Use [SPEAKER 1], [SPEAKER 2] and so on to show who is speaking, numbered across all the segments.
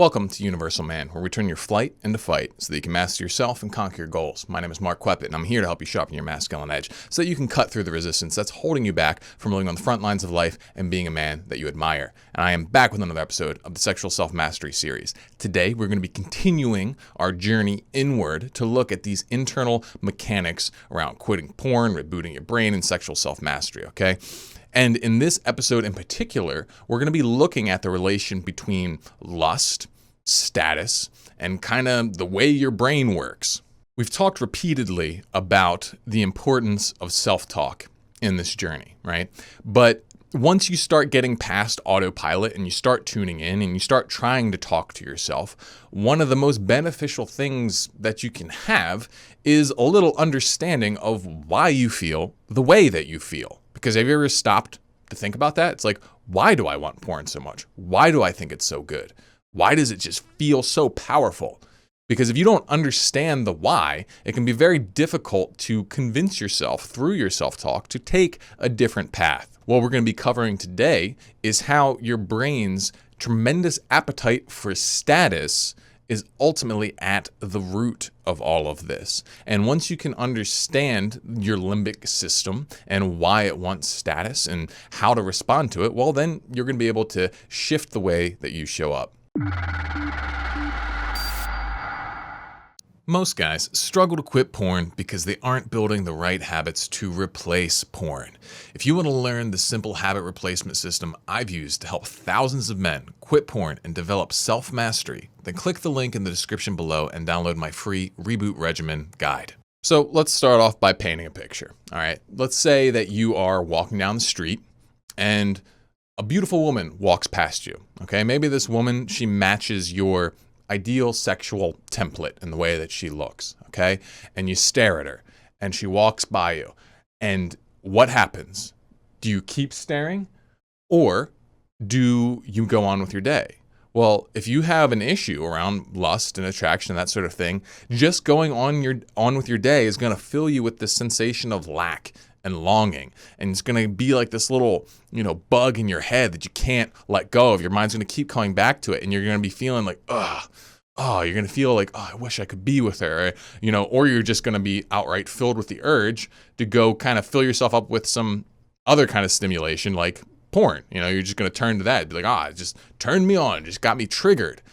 [SPEAKER 1] Welcome to Universal Man, where we turn your flight into fight so that you can master yourself and conquer your goals. My name is Mark Kweppett, and I'm here to help you sharpen your masculine edge so that you can cut through the resistance that's holding you back from living on the front lines of life and being a man that you admire. And I am back with another episode of the Sexual Self-Mastery series. Today, we're going to be continuing our journey inward to look at these internal mechanics around quitting porn, rebooting your brain, and sexual self-mastery, okay? And in this episode in particular, we're going to be looking at the relation between lust, status, and kind of the way your brain works. We've talked repeatedly about the importance of self-talk in this journey, right? But once you start getting past autopilot and you start tuning in and you start trying to talk to yourself, one of the most beneficial things that you can have is a little understanding of why you feel the way that you feel. Because have you ever stopped to think about that? It's like, why do I want porn so much? Why do I think it's so good? Why does it just feel so powerful? Because if you don't understand the why, it can be very difficult to convince yourself through your self-talk to take a different path. What we're going to be covering today is how your brain's tremendous appetite for status is ultimately at the root of all of this. And once you can understand your limbic system and why it wants status and how to respond to it, well, then you're going to be able to shift the way that you show up. Most guys struggle to quit porn because they aren't building the right habits to replace porn. If you want to learn the simple habit replacement system I've used to help thousands of men quit porn and develop self-mastery, then click the link in the description below and download my free Reboot Regimen guide. So let's start off by painting a picture. All right, let's say that you are walking down the street and a beautiful woman walks past you. Okay, maybe this woman, she matches your ideal sexual template in the way that she looks, okay? And you stare at her and she walks by you. And what happens? Do you keep staring or do you go on with your day? Well, if you have an issue around lust and attraction and that sort of thing, just going on with your day is going to fill you with this sensation of lack and longing. And it's going to be like this little, bug in your head that you can't let go of. Your mind's going to keep coming back to it. And you're going to be feeling like, you're going to feel like, I wish I could be with her, or you're just going to be outright filled with the urge to go kind of fill yourself up with some other kind of stimulation like porn. You're just going to turn to that, be like, it just turned me on, just got me triggered.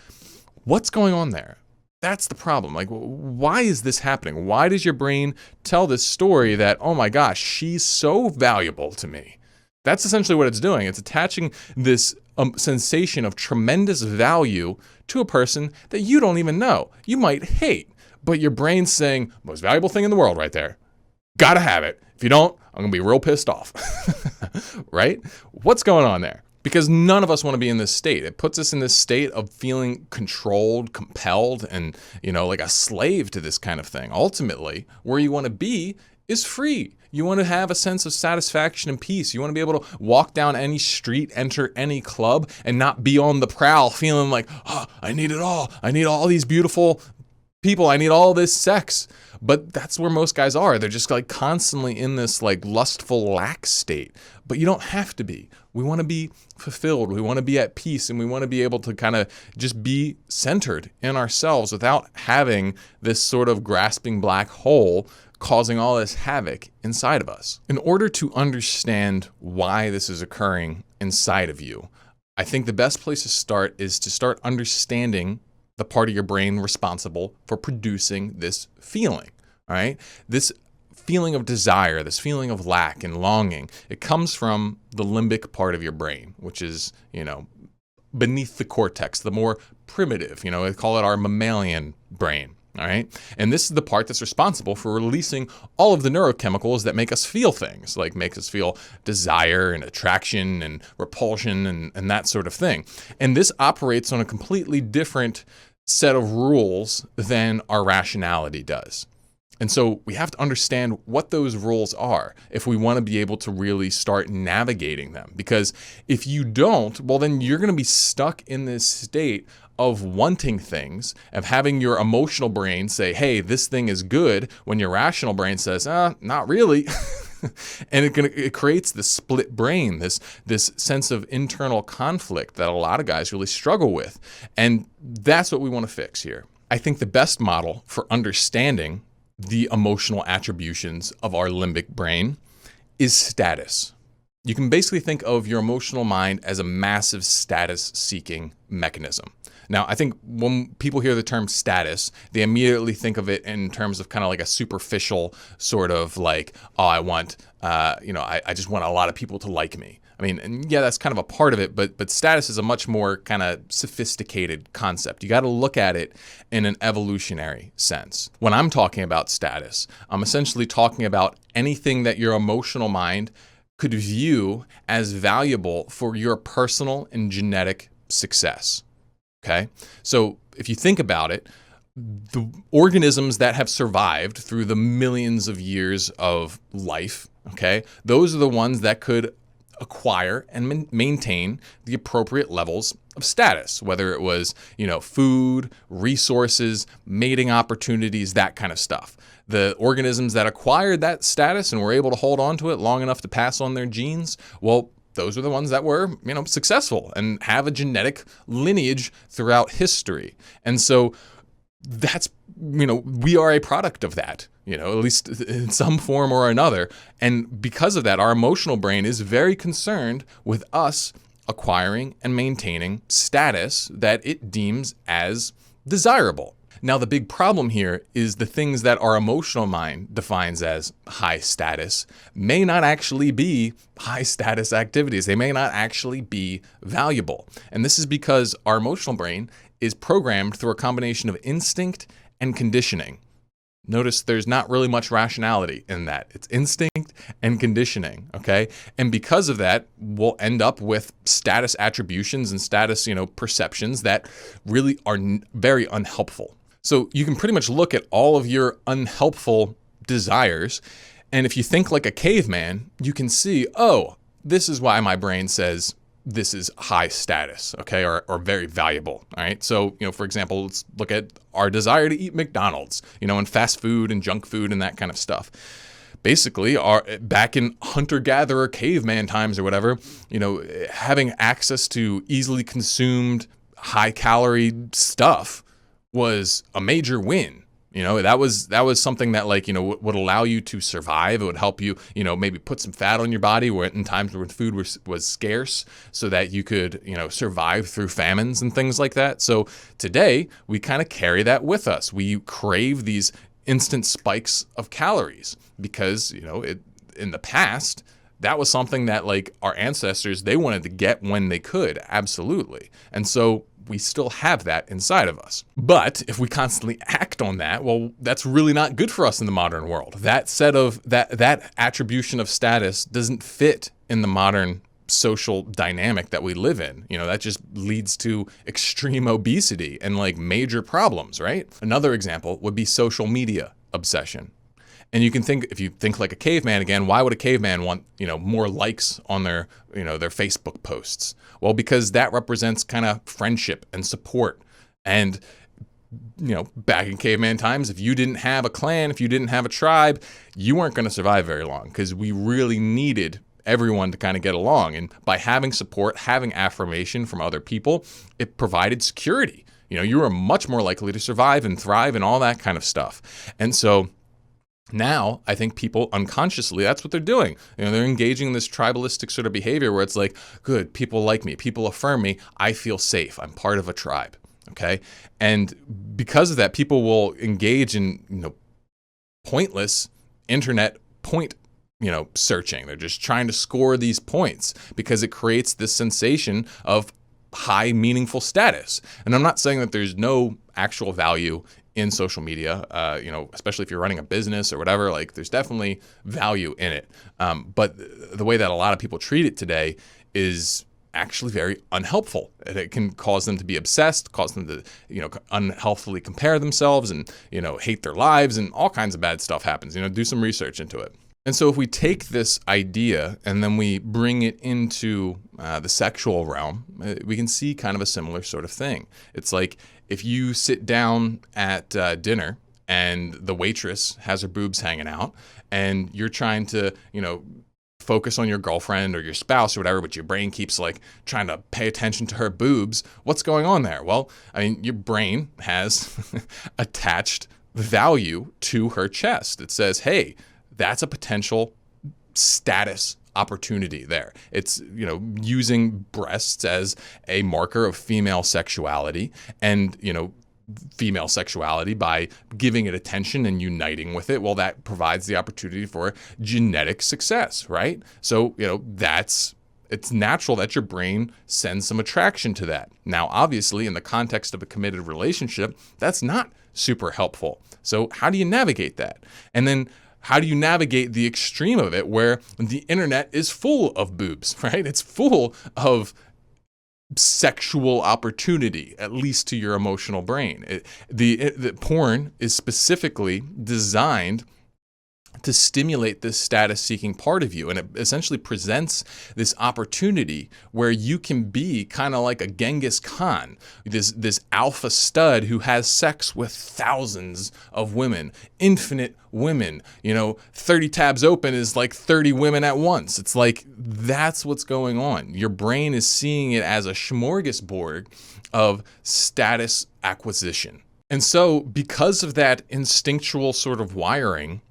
[SPEAKER 1] What's going on there? That's the problem. Like, why is this happening? Why does your brain tell this story that, oh my gosh, she's so valuable to me? That's essentially what it's doing. It's attaching this sensation of tremendous value to a person that you don't even know. You might hate, but your brain's saying, most valuable thing in the world right there. Gotta have it. If you don't, I'm gonna be real pissed off. Right? What's going on there? Because none of us want to be in this state. It puts us in this state of feeling controlled, compelled, and, like a slave to this kind of thing. Ultimately, where you want to be is free. You want to have a sense of satisfaction and peace. You want to be able to walk down any street, enter any club, and not be on the prowl feeling like, I need it all. I need all these beautiful people. I need all this sex. But that's where most guys are. They're just like constantly in this like lustful lack state. But you don't have to be. We want to be fulfilled. We want to be at peace, and we want to be able to kind of just be centered in ourselves without having this sort of grasping black hole causing all this havoc inside of us. In order to understand why this is occurring inside of you, I think the best place to start is to start understanding the part of your brain responsible for producing this feeling, all right? This feeling of desire, this feeling of lack and longing, it comes from the limbic part of your brain, which is, beneath the cortex, the more primitive, they call it our mammalian brain. All right. And this is the part that's responsible for releasing all of the neurochemicals that make us feel things, like make us feel desire and attraction and repulsion and that sort of thing. And this operates on a completely different set of rules than our rationality does. And so we have to understand what those rules are if we want to be able to really start navigating them. Because if you don't, well, then you're going to be stuck in this state of wanting things, of having your emotional brain say, hey, this thing is good, when your rational brain says, not really. And it creates this split brain, this sense of internal conflict that a lot of guys really struggle with. And that's what we want to fix here. I think the best model for understanding the emotional attributions of our limbic brain is status. You can basically think of your emotional mind as a massive status-seeking mechanism. Now, I think when people hear the term status, they immediately think of it in terms of kind of like a superficial sort of like, oh, I want, I just want a lot of people to like me. I mean, and yeah, that's kind of a part of it, but status is a much more kind of sophisticated concept. You got to look at it in an evolutionary sense. When I'm talking about status, I'm essentially talking about anything that your emotional mind could view as valuable for your personal and genetic success. Okay? So if you think about it, the organisms that have survived through the millions of years of life, okay, those are the ones that could acquire and maintain the appropriate levels of status, whether it was, food, resources, mating opportunities, that kind of stuff. The organisms that acquired that status and were able to hold on to it long enough to pass on their genes, well, those are the ones that were, successful and have a genetic lineage throughout history. And so that's, we are a product of that, at least in some form or another. And because of that, our emotional brain is very concerned with us acquiring and maintaining status that it deems as desirable. Now, the big problem here is the things that our emotional mind defines as high status may not actually be high status activities. They may not actually be valuable. And this is because our emotional brain is programmed through a combination of instinct and conditioning. Notice there's not really much rationality in that. It's instinct and conditioning, okay? And because of that, we'll end up with status attributions and status, perceptions that really are very unhelpful. So you can pretty much look at all of your unhelpful desires, and if you think like a caveman, you can see, oh, this is why my brain says this is high status, okay, or very valuable, all right? So, for example, let's look at our desire to eat McDonald's, and fast food and junk food and that kind of stuff. Basically, back in hunter-gatherer caveman times or whatever, having access to easily consumed high-calorie stuff was a major win. That was something that would allow you to survive. It would help you, maybe put some fat on your body in times when food was scarce so that you could, survive through famines and things like that. So today we kind of carry that with us. We crave these instant spikes of calories because, in the past, that was something that our ancestors, they wanted to get when they could. Absolutely. And so we still have that inside of us. But if we constantly act on that, well, that's really not good for us in the modern world. That set of that attribution of status doesn't fit in the modern social dynamic that we live in. That just leads to extreme obesity and major problems, right? Another example would be social media obsession. And you can think, if you think like a caveman again, why would a caveman want, more likes on their Facebook posts? Well, because that represents kind of friendship and support. And, back in caveman times, if you didn't have a clan, if you didn't have a tribe, you weren't going to survive very long because we really needed everyone to kind of get along. And by having support, having affirmation from other people, it provided security. You were much more likely to survive and thrive and all that kind of stuff. And so now, I think people unconsciously, that's what they're doing. They're engaging in this tribalistic sort of behavior where it's like, good, people like me, people affirm me, I feel safe, I'm part of a tribe, okay? And because of that, people will engage in, pointless internet point, searching. They're just trying to score these points because it creates this sensation of high meaningful status. And I'm not saying that there's no actual value in social media, especially if you're running a business or whatever, there's definitely value in it. But the way that a lot of people treat it today is actually very unhelpful. And it can cause them to be obsessed, cause them to, unhealthily compare themselves and, hate their lives, and all kinds of bad stuff happens. Do some research into it. And so if we take this idea and then we bring it into the sexual realm, we can see kind of a similar sort of thing. It's like if you sit down at dinner and the waitress has her boobs hanging out, and you're trying to, focus on your girlfriend or your spouse or whatever, but your brain keeps like trying to pay attention to her boobs, what's going on there? Well, I mean, your brain has attached value to her chest. It says, hey, that's a potential status opportunity there. It's, using breasts as a marker of female sexuality, and, female sexuality by giving it attention and uniting with it. Well, that provides the opportunity for genetic success, right? So, it's natural that your brain sends some attraction to that. Now, obviously, in the context of a committed relationship, that's not super helpful. So how do you navigate that? And then how do you navigate the extreme of it where the internet is full of boobs, right? It's full of sexual opportunity, at least to your emotional brain. The porn is specifically designed to stimulate this status-seeking part of you. And it essentially presents this opportunity where you can be kind of like a Genghis Khan, this alpha stud who has sex with thousands of women, infinite women. 30 tabs open is like 30 women at once. It's like, that's what's going on. Your brain is seeing it as a smorgasbord of status acquisition. And so because of that instinctual sort of wiring,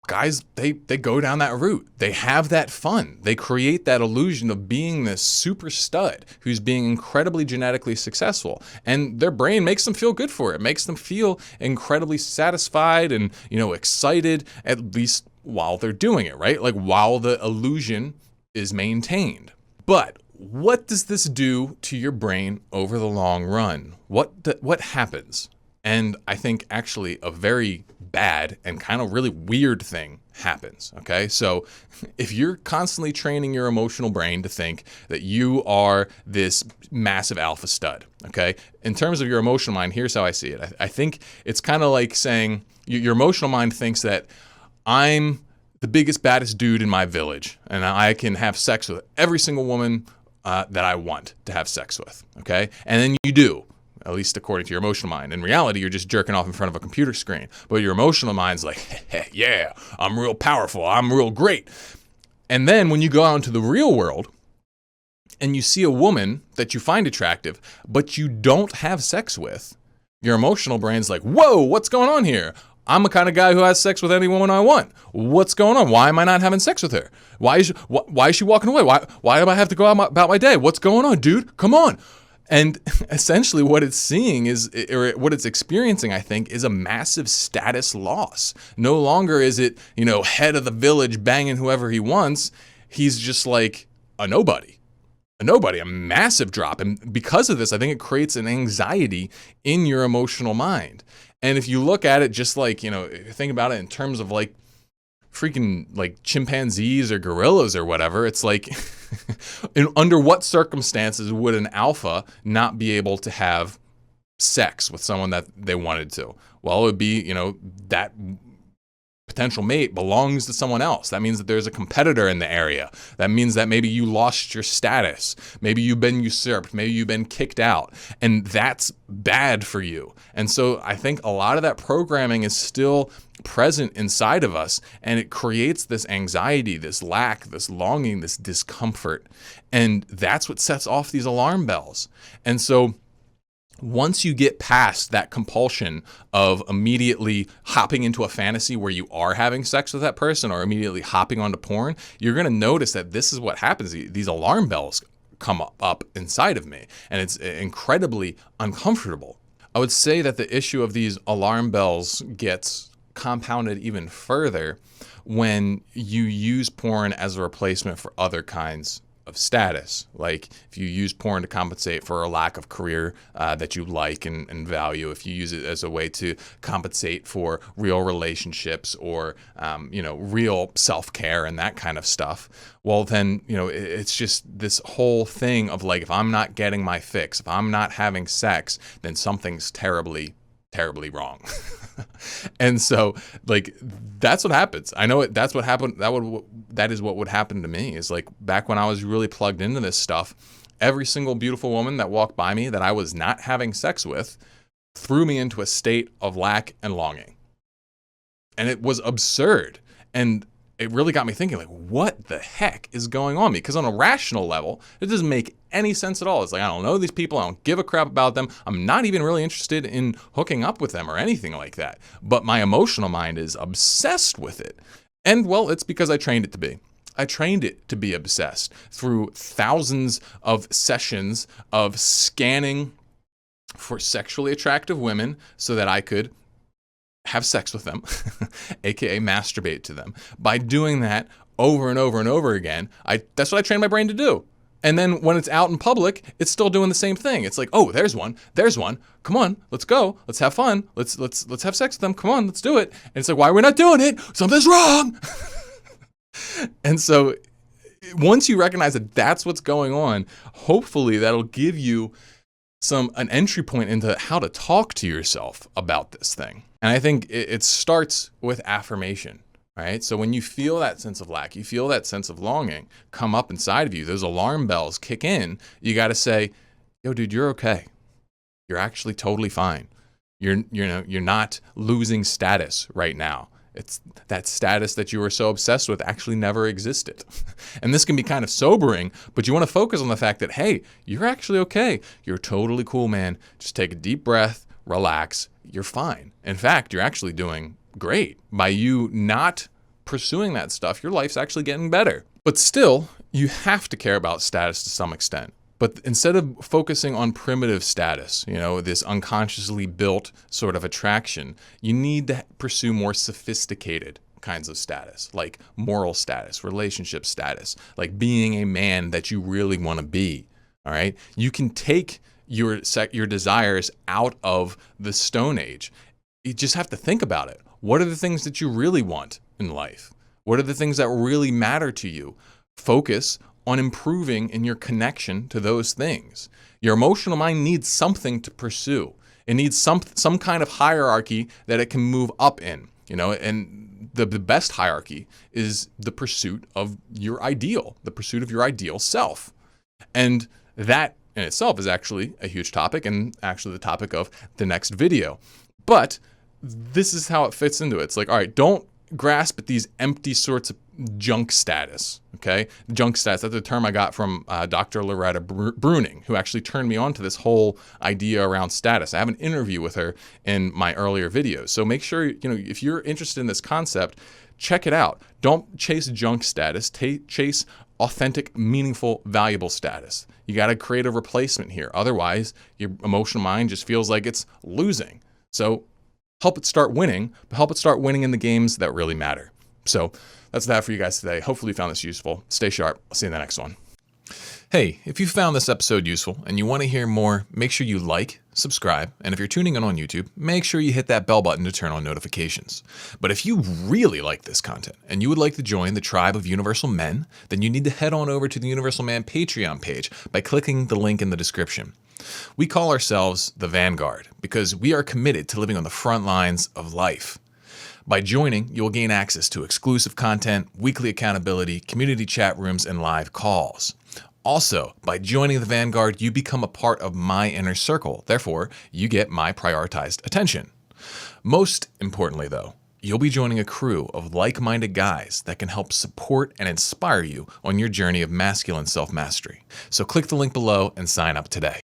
[SPEAKER 1] guys, they go down that route. They have that fun. They create that illusion of being this super stud who's being incredibly genetically successful. And their brain makes them feel good for it. It makes them feel incredibly satisfied and, excited, at least while they're doing it, right? Like while the illusion is maintained. But what does this do to your brain over the long run? What happens? And I think actually a very bad and kind of really weird thing happens, okay? So if you're constantly training your emotional brain to think that you are this massive alpha stud, okay? In terms of your emotional mind, here's how I see it. I think it's kind of like saying your emotional mind thinks that I'm the biggest, baddest dude in my village, and I can have sex with every single woman that I want to have sex with, okay? And then you do. At least according to your emotional mind. In reality, you're just jerking off in front of a computer screen. But your emotional mind's like, hey, yeah, I'm real powerful. I'm real great. And then when you go out into the real world and you see a woman that you find attractive, but you don't have sex with, your emotional brain's like, whoa, what's going on here? I'm the kind of guy who has sex with any woman I want. What's going on? Why am I not having sex with her? Why is she walking away? Why do I have to go about my day? What's going on, dude? Come on. And essentially what it's seeing or what it's experiencing, I think, is a massive status loss. No longer is it, head of the village banging whoever he wants. He's just like a nobody, a massive drop. And because of this, I think it creates an anxiety in your emotional mind. And if you look at it just like, think about it in terms of like freaking like chimpanzees or gorillas or whatever, it's like under what circumstances would an alpha not be able to have sex with someone that they wanted to? Well, it would be, that potential mate belongs to someone else. That means that there's a competitor in the area. That means that maybe you lost your status. Maybe you've been usurped. Maybe you've been kicked out. And that's bad for you. And so I think a lot of that programming is still present inside of us, and it creates this anxiety, this lack, this longing, this discomfort. And that's what sets off these alarm bells. And so once you get past that compulsion of immediately hopping into a fantasy where you are having sex with that person or immediately hopping onto porn, you're going to notice that this is what happens. These alarm bells come up inside of me, and it's incredibly uncomfortable. I would say that the issue of these alarm bells gets compounded even further when you use porn as a replacement for other kinds of status. Like if you use porn to compensate for a lack of career that you like and value, if you use it as a way to compensate for real relationships or real self-care and that kind of stuff, well then, it's just this whole thing of like, if I'm not getting my fix, if I'm not having sex, then something's terribly wrong. And so like that's what happens. I know that's what happened. That is what would happen to me, is like back when I was really plugged into this stuff, every single beautiful woman that walked by me that I was not having sex with threw me into a state of lack and longing. And it was absurd. And it really got me thinking, like, what the heck is going on? Because on a rational level, it doesn't make any sense at all. It's like, I don't know these people. I don't give a crap about them. I'm not even really interested in hooking up with them or anything like that. But my emotional mind is obsessed with it. And well, it's because I trained it to be. I trained it to be obsessed through thousands of sessions of scanning for sexually attractive women so that I could have sex with them, aka masturbate to them. By doing that over and over and over again, that's what I trained my brain to do. And then when it's out in public, it's still doing the same thing. It's like, oh, there's one. Come on, let's go. Let's have fun. Let's have sex with them. Come on, let's do it. And it's like, why are we not doing it? Something's wrong. And so once you recognize that that's what's going on, hopefully that'll give you an entry point into how to talk to yourself about this thing. And I think it starts with affirmation, right? So when you feel that sense of lack, you feel that sense of longing come up inside of you, those alarm bells kick in, you got to say, yo, dude, you're okay. You're actually totally fine. You're not losing status right now. It's that status that you were so obsessed with actually never existed. And this can be kind of sobering, but you want to focus on the fact that, hey, you're actually okay. You're totally cool, man. Just take a deep breath, relax. You're fine. In fact, you're actually doing great. By you not pursuing that stuff, your life's actually getting better. But still, you have to care about status to some extent. But instead of focusing on primitive status, this unconsciously built sort of attraction, you need to pursue more sophisticated kinds of status, like moral status, relationship status, like being a man that you really want to be. All right. You can take your desires out of the Stone Age. You just have to think about it. What are the things that you really want in life? What are the things that really matter to you? Focus on improving in your connection to those things. Your emotional mind needs something to pursue. It needs some kind of hierarchy that it can move up in, and the best hierarchy is the pursuit of your ideal, the pursuit of your ideal self. And that in itself is actually a huge topic and actually the topic of the next video. But this is how it fits into it. It's like, all right, don't grasp at these empty sorts of junk status, okay? Junk status, that's a term I got from Dr. Loretta Bruning, who actually turned me on to this whole idea around status. I have an interview with her in my earlier videos. So make sure, if you're interested in this concept, check it out. Don't chase junk status, chase authentic, meaningful, valuable status. You got to create a replacement here. Otherwise, your emotional mind just feels like it's losing. So help it start winning, but help it start winning in the games that really matter. So that's that for you guys today. Hopefully you found this useful. Stay sharp. I'll see you in the next one. Hey, if you found this episode useful and you want to hear more, make sure you like, subscribe, and if you're tuning in on YouTube, make sure you hit that bell button to turn on notifications. But if you really like this content and you would like to join the tribe of Universal Men, then you need to head on over to the Universal Man Patreon page by clicking the link in the description. We call ourselves the Vanguard because we are committed to living on the front lines of life. By joining, you'll gain access to exclusive content, weekly accountability, community chat rooms, and live calls. Also, by joining the Vanguard, you become a part of my inner circle. Therefore, you get my prioritized attention. Most importantly, though, you'll be joining a crew of like-minded guys that can help support and inspire you on your journey of masculine self-mastery. So click the link below and sign up today.